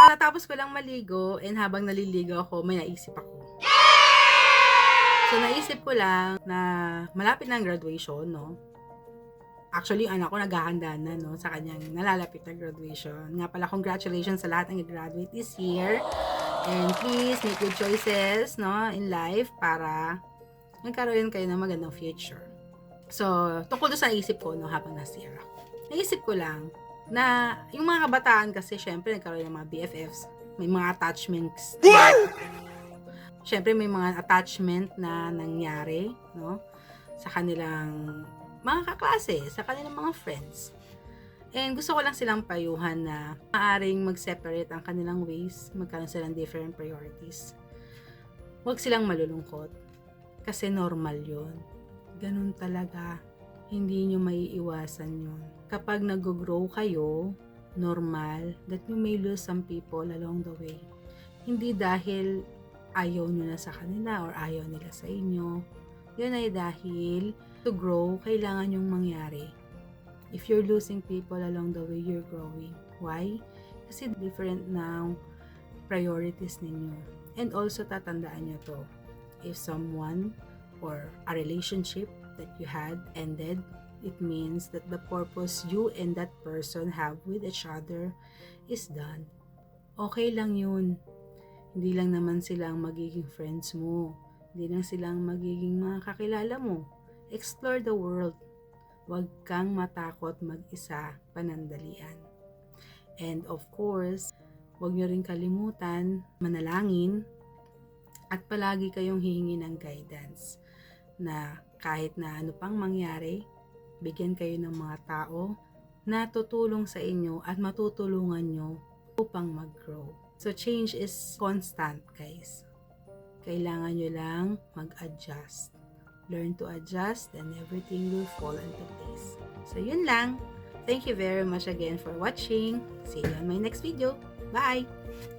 Kakatapos ko lang maligo and habang naliligo ako, may naisip ako. So, naisip ko lang na malapit na ang graduation, no? Actually, yung anak ko naghahanda na, no? Sa kanyang nalalapit na graduation. Nga pala, congratulations sa lahat ng graduate this year. And please, make good choices, no? In life para magkaroon kayo ng magandang future. So, tungkol doon sa naisip ko, no? Habang nasira ako. Naisip ko lang na yung mga kabataan kasi, syempre, nagkaroon ng mga BFFs. May mga attachments. Syempre, may mga attachment na nangyari, no? Sa kanilang mga kaklase, sa kanilang mga friends. And gusto ko lang silang payuhan na maaaring mag-separate ang kanilang ways, magkaroon silang different priorities. Huwag silang malulungkot. Kasi normal yun. Ganun talaga. Hindi nyo maiiwasan yun. Kapag nag-grow kayo, normal that you may lose some people along the way. Hindi dahil ayaw nyo na sa kanila or ayaw nila sa inyo. Yun ay dahil to grow, kailangan yung mangyari. If you're losing people along the way, you're growing. Why? Kasi different na priorities ninyo. And also, tatandaan nyo to. If someone or a relationship that you had ended, it means that the purpose you and that person have with each other is done. Okay lang yun. Hindi lang naman silang magiging friends mo. Hindi lang silang magiging mga kakilala mo. Explore the world. Huwag kang matakot mag-isa panandalian. And of course, huwag nyo rin kalimutan, manalangin, at palagi kayong hihingi ng guidance na kahit na ano pang mangyari, bigyan kayo ng mga tao na tutulong sa inyo at matutulungan nyo upang mag-grow. So, change is constant, guys. Kailangan nyo lang mag-adjust. Learn to adjust and everything will fall into place. So, yun lang. Thank you very much again for watching. See you on my next video. Bye!